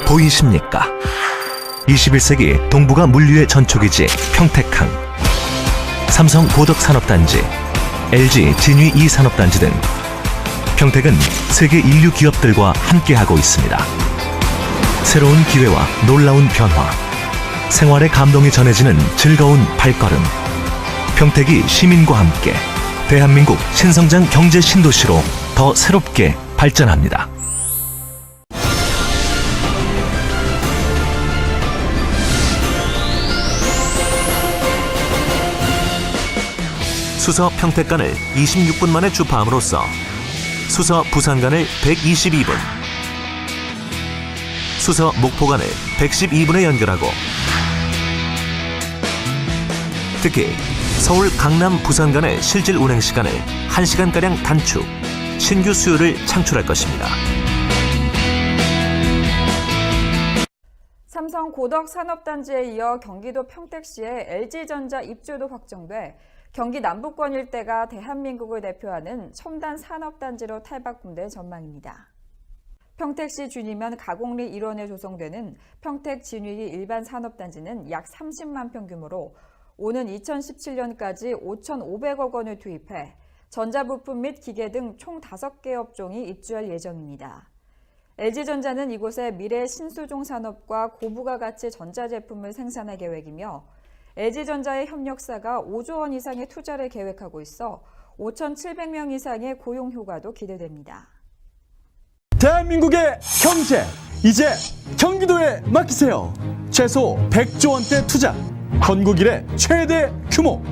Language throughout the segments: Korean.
보이십니까? 21세기 동북아 물류의 전초기지 평택항, 삼성 고덕산업단지, LG 진위 2산업단지 등 평택은 세계 인류 기업들과 함께하고 있습니다. 새로운 기회와 놀라운 변화, 생활의 감동이 전해지는 즐거운 발걸음. 평택이 시민과 함께 대한민국 신성장 경제 신도시로 더 새롭게 발전합니다. 수서 평택 간을 26분 만에 주파함으로써 수서 부산 간을 122분, 수서 목포 간을 112분에 연결하고 특히 서울 강남 부산 간의 실질 운행 시간을 1시간가량 단축, 신규 수요를 창출할 것입니다. 삼성 고덕산업단지에 이어 경기도 평택시의 LG전자 입주도 확정돼 경기 남부권 일대가 대한민국을 대표하는 첨단 산업단지로 탈바꿈될 전망입니다. 평택시 준위면 가곡리 일원에 조성되는 평택 진위 일반 산업단지는 약 30만 평 규모로 오는 2017년까지 5,500억 원을 투입해 전자부품 및 기계 등 총 5개 업종이 입주할 예정입니다. LG전자는 이곳에 미래 신수종 산업과 고부가 가치 전자제품을 생산할 계획이며 LG전자의 협력사가 5조 원 이상의 투자를 계획하고 있어 5,700명 이상의 고용 효과도 기대됩니다. 대한민국의 경제, 이제 경기도에 맡기세요. 최소 100조 원대 투자, 건국 이래 최대 규모.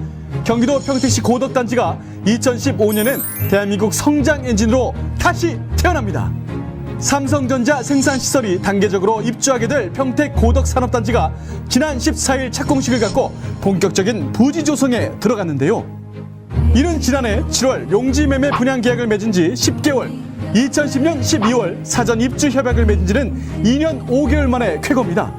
경기도 평택시 고덕단지가 2015년엔 대한민국 성장 엔진으로 다시 태어납니다. 삼성전자 생산시설이 단계적으로 입주하게 될 평택 고덕산업단지가 지난 14일 착공식을 갖고 본격적인 부지 조성에 들어갔는데요. 이는 지난해 7월 용지매매 분양 계약을 맺은 지 10개월, 2010년 12월 사전 입주 협약을 맺은 지는 2년 5개월 만의 쾌거입니다.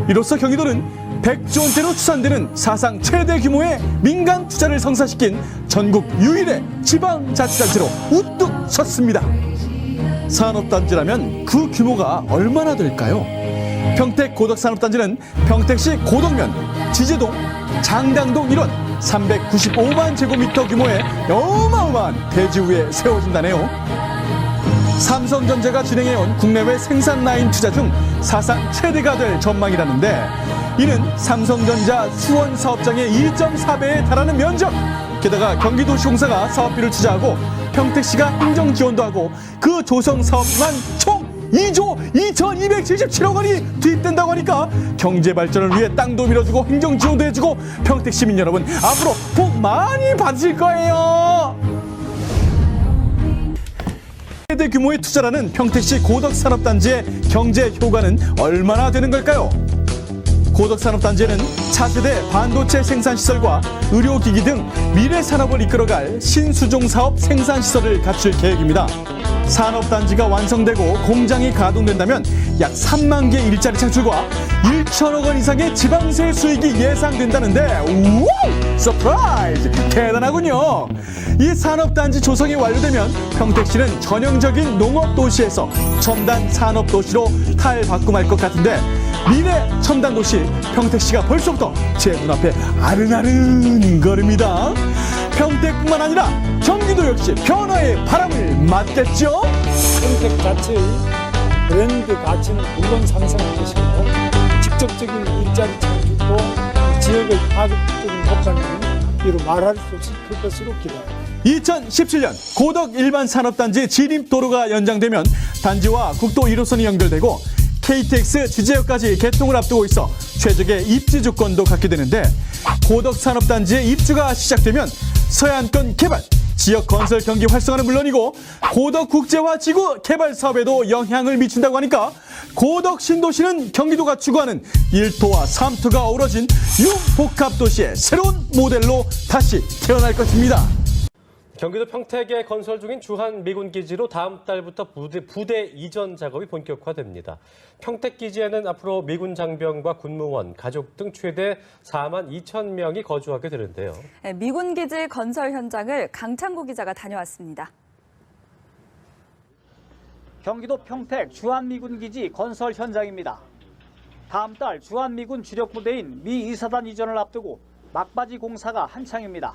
이로써 경기도는 100조 원대로 추산되는 사상 최대 규모의 민간 투자를 성사시킨 전국 유일의 지방자치단체로 우뚝 섰습니다. 산업단지라면 그 규모가 얼마나 될까요? 평택 고덕산업단지는 평택시 고덕면, 지제동, 장당동 일원 395만 제곱미터 규모의 어마어마한 대지 위에 세워진다네요. 삼성전자가 진행해온 국내외 생산 라인 투자 중 사상 최대가 될 전망이라는데, 이는 삼성전자 수원 사업장의 2.4배에 달하는 면적, 게다가 경기도시공사가 사업비를 투자하고 평택시가 행정 지원도 하고 그 조성 사업만 총 2조 2,277억 원이 투입된다고 하니까 경제 발전을 위해 땅도 밀어주고 행정 지원도 해주고 평택 시민 여러분 앞으로 복 많이 받으실 거예요. 최대 규모의 투자라는 평택시 고덕산업단지의 경제 효과는 얼마나 되는 걸까요? 고덕산업단지에는 차세대 반도체 생산시설과 의료기기 등 미래 산업을 이끌어갈 신수종 사업 생산시설을 갖출 계획입니다. 산업단지가 완성되고 공장이 가동된다면 약 3만 개 일자리 창출과 1천억 원 이상의 지방세 수익이 예상된다는데, 우와! 서프라이즈! 대단하군요. 이 산업단지 조성이 완료되면 평택시는 전형적인 농업도시에서 첨단 산업도시로 탈바꿈할 것 같은데, 미래 첨단도시 평택시가 벌써부터 제 눈앞에 아른아른 거립니다. 평택뿐만 아니라 경기도 역시 변화의 바람을 맞겠죠? 평택 자체의 브랜드 가치는 물론 상승할 것이고 직접적인 일자리 창출도 지역의 파급적인 효과는 이루 말할 수 없이 클 것으로 기대합니다. 2017년 고덕 일반 산업단지 진입도로가 연장되면 단지와 국도 1호선이 연결되고 KTX 지제역까지 개통을 앞두고 있어 최적의 입지 조건도 갖게 되는데, 고덕 산업단지의 입주가 시작되면 서해안권 개발, 지역 건설 경기 활성화는 물론이고 고덕 국제화 지구 개발 사업에도 영향을 미친다고 하니까 고덕 신도시는 경기도가 추구하는 1토와 3토가 어우러진 융복합도시의 새로운 모델로 다시 태어날 것입니다. 경기도 평택에 건설 중인 주한 미군 기지로 다음 달부터 부대 이전 작업이 본격화됩니다. 평택 기지에는 앞으로 미군 장병과 군무원, 가족 등 최대 4만 2천 명이 거주하게 되는데요. 미군 기지 건설 현장을 강창구 기자가 다녀왔습니다. 경기도 평택 주한미군기지 건설 현장입니다. 다음 달 주한미군 주력부대인 미 2사단 이전을 앞두고 막바지 공사가 한창입니다.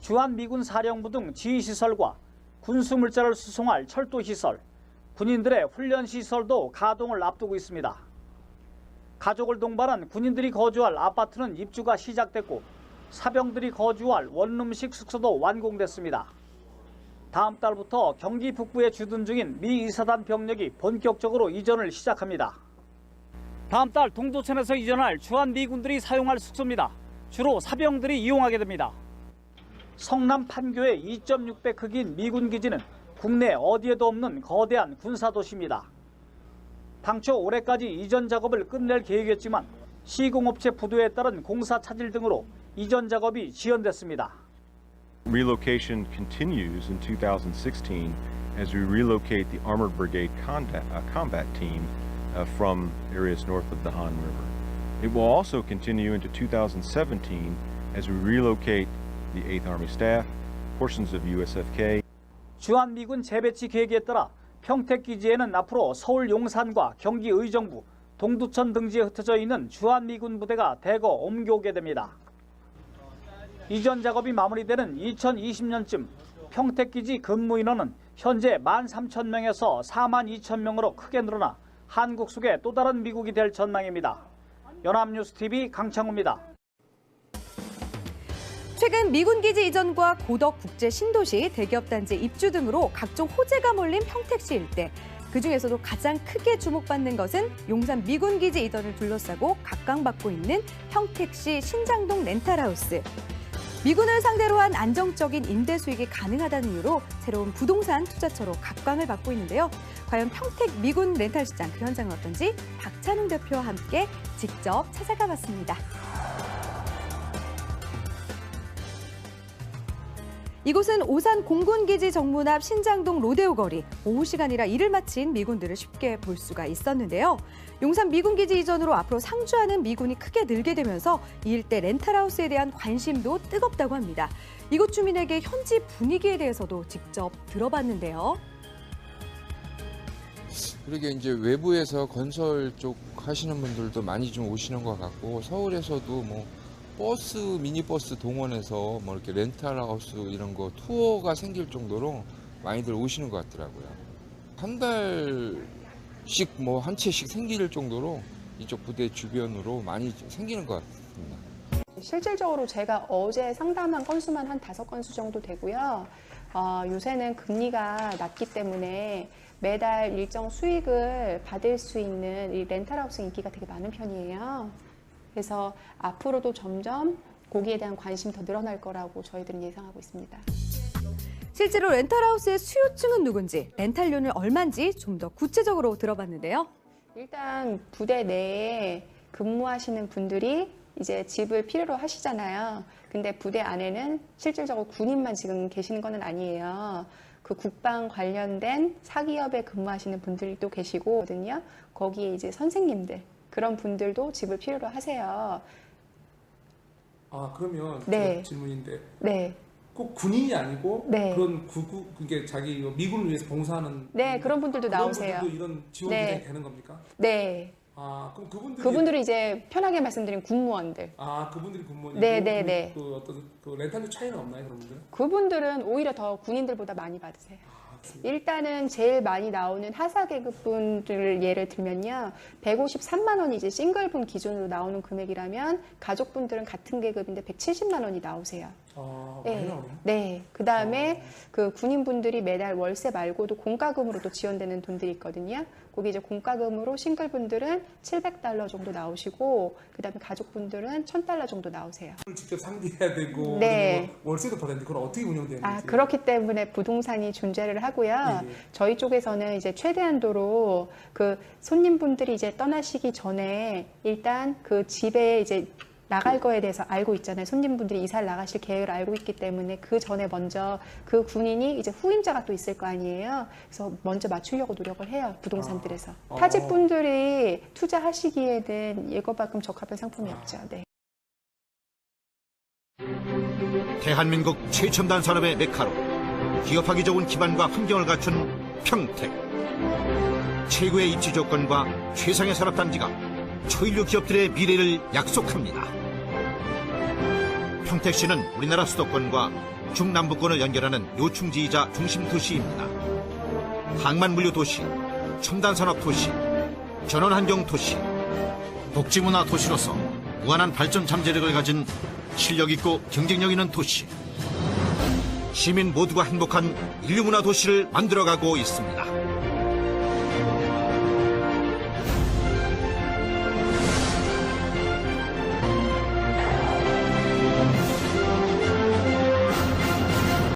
주한미군 사령부 등 지휘시설과 군수물자를 수송할 철도시설, 군인들의 훈련시설도 가동을 앞두고 있습니다. 가족을 동반한 군인들이 거주할 아파트는 입주가 시작됐고 사병들이 거주할 원룸식 숙소도 완공됐습니다. 다음 달부터 경기 북부에 주둔 중인 미 2사단 병력이 본격적으로 이전을 시작합니다. 다음 달 동두천에서 이전할 주한미군들이 사용할 숙소입니다. 주로 사병들이 이용하게 됩니다. 성남 판교의 2.6배 크기인 미군기지는 국내 어디에도 없는 거대한 군사도시입니다. 당초 올해까지 이전 작업을 끝낼 계획이었지만 시공업체 부도에 따른 공사 차질 등으로 이전 작업이 지연됐습니다. Relocation continues in 2016 as we relocate the Armored Brigade combat team from areas north of the Han River. It will also continue into 2017 as we relocate the 8th Army staff, portions of USFK. 주한미군 재배치 계획에 따라 평택기지에는 앞으로 서울 용산과 경기 의정부, 동두천 등지에 흩어져 있는 주한미군 부대가 대거 옮겨오게 됩니다. 이전 작업이 마무리되는 2020년쯤 평택기지 근무 인원은 현재 13,000명에서 42,000명으로 크게 늘어나 한국 속의 또 다른 미국이 될 전망입니다. 연합뉴스TV 강창우입니다. 최근 미군기지 이전과 고덕 국제 신도시, 대기업 단지 입주 등으로 각종 호재가 몰린 평택시 일대. 그중에서도 가장 크게 주목받는 것은 용산 미군기지 이전을 둘러싸고 각광받고 있는 평택시 신장동 렌탈하우스. 미군을 상대로 한 안정적인 임대 수익이 가능하다는 이유로 새로운 부동산 투자처로 각광을 받고 있는데요. 과연 평택 미군 렌탈 시장 그 현장은 어떤지 박찬웅 대표와 함께 직접 찾아가 봤습니다. 이곳은 오산 공군기지 정문 앞 신장동 로데오 거리. 오후 시간이라 일을 마친 미군들을 쉽게 볼 수가 있었는데요. 용산 미군기지 이전으로 앞으로 상주하는 미군이 크게 늘게 되면서 이 일대 렌탈하우스에 대한 관심도 뜨겁다고 합니다. 이곳 주민에게 현지 분위기에 대해서도 직접 들어봤는데요. 그러게 이제 외부에서 건설 쪽 하시는 분들도 많이 좀 오시는 것 같고 서울에서도 뭐 버스, 미니버스 동원해서 뭐 이렇게 렌탈하우스 이런 거 투어가 생길 정도로 많이들 오시는 것 같더라고요. 한 달씩 뭐 한 채씩 생길 정도로 이쪽 부대 주변으로 많이 생기는 것 같습니다. 실질적으로 제가 어제 상담한 건수만 한 5건수 정도 되고요. 요새는 금리가 낮기 때문에 매달 일정 수익을 받을 수 있는 이 렌탈하우스 인기가 되게 많은 편이에요. 그래서 앞으로도 점점 거기에 대한 관심이 더 늘어날 거라고 저희들은 예상하고 있습니다. 실제로 렌탈하우스의 수요층은 누군지, 렌탈료는 얼마인지 좀 더 구체적으로 들어봤는데요. 일단 부대 내에 근무하시는 분들이 이제 집을 필요로 하시잖아요. 근데 부대 안에는 실질적으로 군인만 지금 계시는 건 아니에요. 그 국방 관련된 사기업에 근무하시는 분들도 계시거든요. 거기에 이제 선생님들, 그런 분들도 집을 필요로 하세요. 아, 그러면 네. 질문인데. 네. 꼭 군인이 아니고 네. 그런 그게 자기 미군을 위해서 봉사하는 네, 그런 분들도 나오세요. 그런 분들도 이런 지원 네. 대상이 되는 겁니까? 네. 아, 그럼 그분들이 이제 편하게 말씀드린 군무원들. 아, 그분들이 군무원이고. 네, 네, 네. 그 어떤 그 렌탈료 차이는 없나요, 그런 분들은? 그분들은 오히려 더 군인들보다 많이 받으세요. 일단은 제일 많이 나오는 하사 계급 분들을 예를 들면요. 153만 원이 이제 싱글분 기준으로 나오는 금액이라면 가족분들은 같은 계급인데 170만 원이 나오세요. 아, 네. 많이 나오네요. 네. 그다음에 그 군인분들이 매달 월세 말고도 공과금으로 또 지원되는 돈들이 있거든요. 거기 이제 공과금으로 싱글분들은 $700 정도 나오시고 그다음에 가족분들은 $1,000 정도 나오세요. 직접 상비해야 되고 네. 월세도 받았는데 그건 어떻게 운영되는지. 아, 그렇기 때문에 부동산이 존재를 하고요. 예. 저희 쪽에서는 이제 최대한도로 그 손님분들이 이제 떠나시기 전에 일단 그 집에 이제 나갈 거에 대해서 알고 있잖아요. 손님분들이 이사를 나가실 계획을 알고 있기 때문에 그 전에 먼저 그 군인이 이제 후임자가 또 있을 거 아니에요. 그래서 먼저 맞추려고 노력을 해요. 부동산들에서. 타집분들이 투자하시기에는 예거만큼 적합한 상품이 없죠. 네. 대한민국 최첨단 산업의 메카로 기업하기 좋은 기반과 환경을 갖춘 평택. 최고의 입지 조건과 최상의 산업단지가 초일류 기업들의 미래를 약속합니다. 평택시는 우리나라 수도권과 중남부권을 연결하는 요충지이자 중심도시입니다. 항만물류 도시, 첨단산업 도시, 전원환경 도시, 복지문화 도시로서 무한한 발전 잠재력을 가진 실력있고 경쟁력 있는 도시. 시민 모두가 행복한 인류문화 도시를 만들어가고 있습니다.